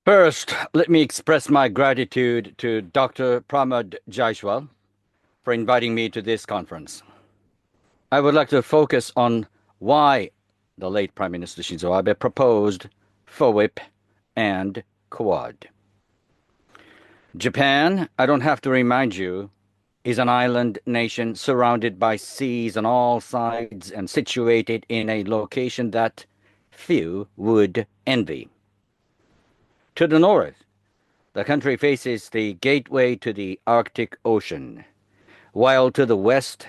First, let me express my gratitude to Dr. Pramod Jaiswal for inviting me to this conference. I would like to focus on why the late Prime Minister Shinzo Abe proposed FOIP and Quad. Japan, I don't have to remind you, is an island nation surrounded by seas on all sides and situated in a location that few would envy. To the north, the country faces the gateway to the Arctic Ocean, while to the west,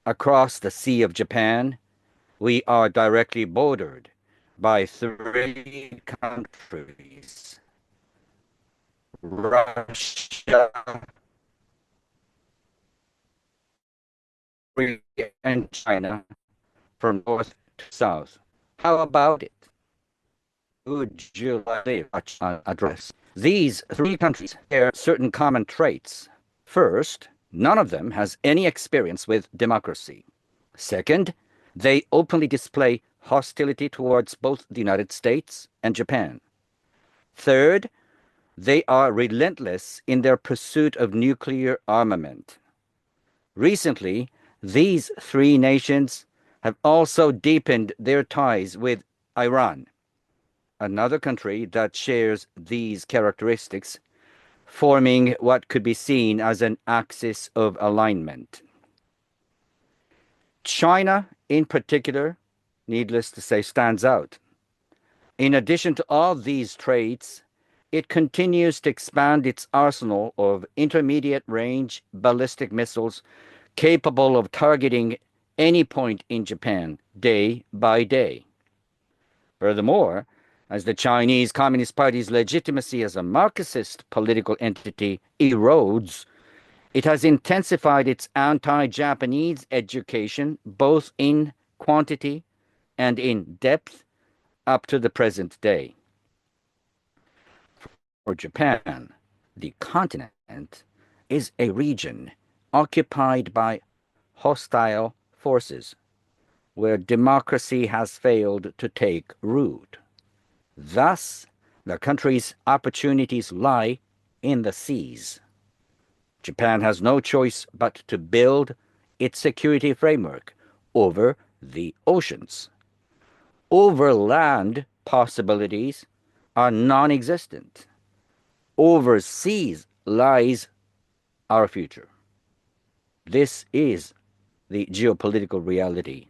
across the Sea of Japan, we are directly bordered by three countries: Russia, Korea, and China, from north to south. How about it? Would you like to address? These three countries share certain common traits. First, none of them has any experience with democracy. Second, they openly display hostility towards both the United States and Japan. Third, they are relentless in their pursuit of nuclear armament. Recently, these three nations have also deepened their ties with Iran, another country that shares these characteristics, forming what could be seen as an axis of alignment. China, in particular, needless to say, stands out. In addition to all these traits, it continues to expand its arsenal of intermediate-range ballistic missiles capable of targeting any point in Japan day by day. Furthermore, as the Chinese Communist Party's legitimacy as a Marxist political entity erodes, it has intensified its anti-Japanese education both in quantity and in depth up to the present day. For Japan, the continent is a region occupied by hostile forces where democracy has failed to take root. Thus, the country's opportunities lie in the seas. Japan has no choice but to build its security framework over the oceans. Over land possibilities are non-existent. Over seas lies our future. This is the geopolitical reality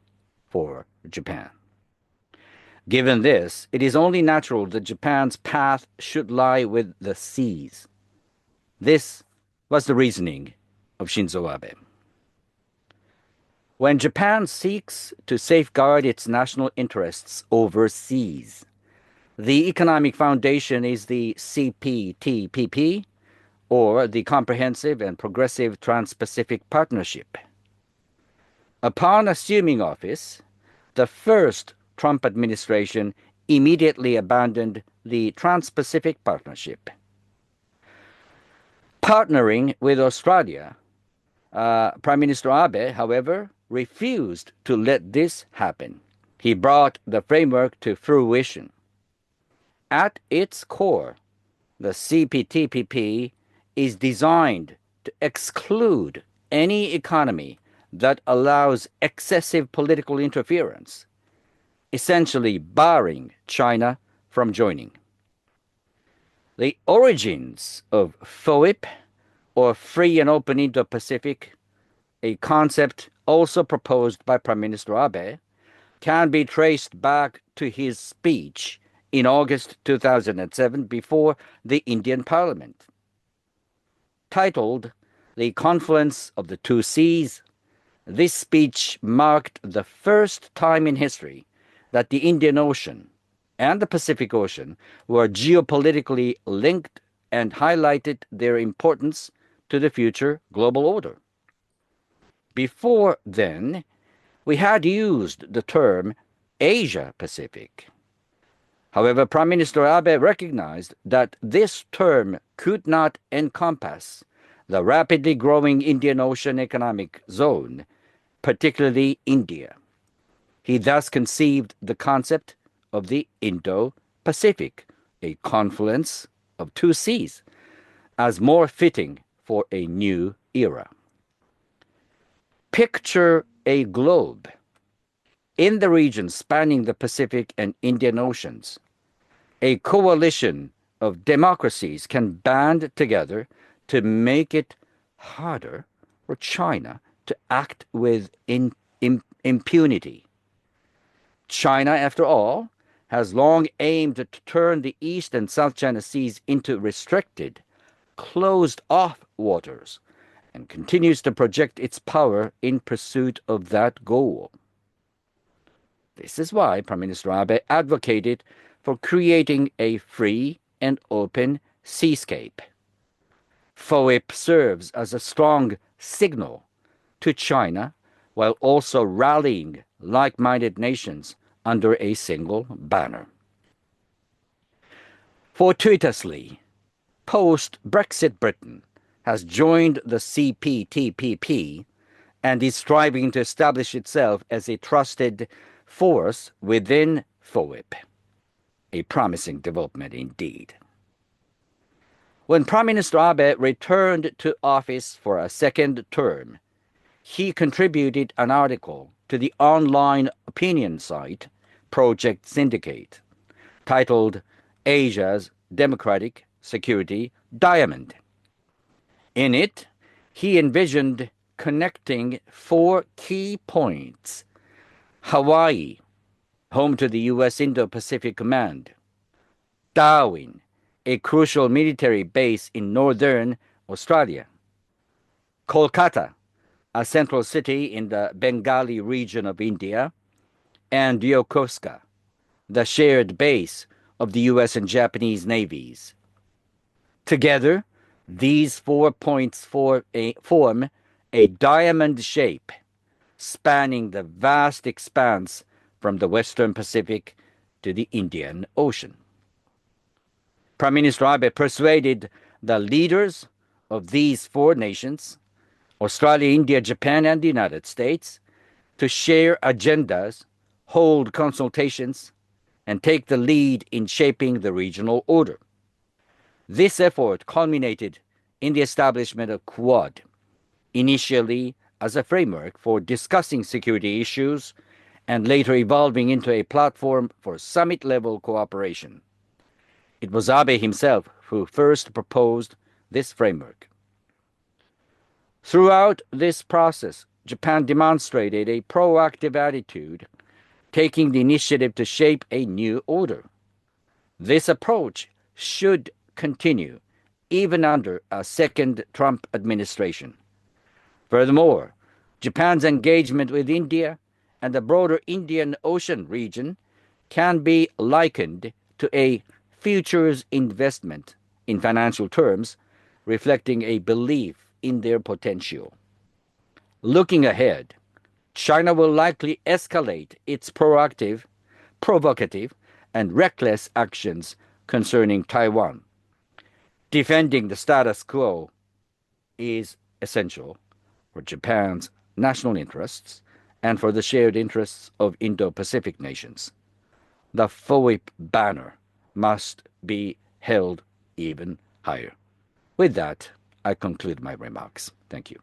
for Japan. Given this, it is only natural that Japan's path should lie with the seas. This was the reasoning of Shinzo Abe. When Japan seeks to safeguard its national interests overseas, the economic foundation is the CPTPP, or the Comprehensive and Progressive Trans-Pacific Partnership. Upon assuming office, the first Trump administration immediately abandoned the Trans-Pacific Partnership. Partnering with Australia, Prime Minister Abe, however, refused to let this happen. He brought the framework to fruition. At its core, the CPTPP is designed to exclude any economy that allows excessive political interference, essentially barring China from joining. The origins of FOIP, or Free and Open Indo-Pacific, a concept also proposed by Prime Minister Abe, can be traced back to his speech in August 2007 before the Indian Parliament. Titled "The Confluence of the Two Seas," this speech marked the first time in history that the Indian Ocean and the Pacific Ocean were geopolitically linked and highlighted their importance to the future global order. Before then, we had used the term Asia-Pacific. However, Prime Minister Abe recognized that this term could not encompass the rapidly growing Indian Ocean Economic Zone, particularly India. He thus conceived the concept of the Indo-Pacific, a confluence of two C's as more fitting for a new era. Picture a globe in the region spanning the Pacific and Indian Oceans. A coalition of democracies can band together to make it harder for China to act with impunity. China, after all, has long aimed to turn the East and South China Seas into restricted, closed-off waters, and continues to project its power in pursuit of that goal. This is why Prime Minister Abe advocated for creating a free and open seascape. FOIP serves as a strong signal to China while also rallying like-minded nations under a single banner. Fortuitously, post-Brexit Britain has joined the CPTPP and is striving to establish itself as a trusted force within FOIP. A promising development indeed. When Prime Minister Abe returned to office for a second term, he contributed an article to the online opinion site Project Syndicate, titled Asia's Democratic Security Diamond. In it, he envisioned connecting 4 key points: Hawaii, home to the U.S. Indo-Pacific Command; Darwin, a crucial military base in northern Australia; Kolkata, a central city in the Bengali region of India; and Yokosuka, the shared base of the U.S. and Japanese navies. Together, these 4 points form a diamond shape, spanning the vast expanse from the Western Pacific to the Indian Ocean. Prime Minister Abe persuaded the leaders of these 4 nations, Australia, India, Japan, and the United States, to share agendas, hold consultations, and take the lead in shaping the regional order. This effort culminated in the establishment of Quad, initially as a framework for discussing security issues and later evolving into a platform for summit-level cooperation. It was Abe himself who first proposed this framework. Throughout this process, Japan demonstrated a proactive attitude, taking the initiative to shape a new order. This approach should continue even under a second Trump administration. Furthermore, Japan's engagement with India and the broader Indian Ocean region can be likened to a futures investment in financial terms, reflecting a belief in their potential. Looking ahead, China will likely escalate its proactive, provocative, and reckless actions concerning Taiwan. Defending the status quo is essential for Japan's national interests and for the shared interests of Indo-Pacific nations. The FOIP banner must be held even higher. With that, I conclude my remarks. Thank you.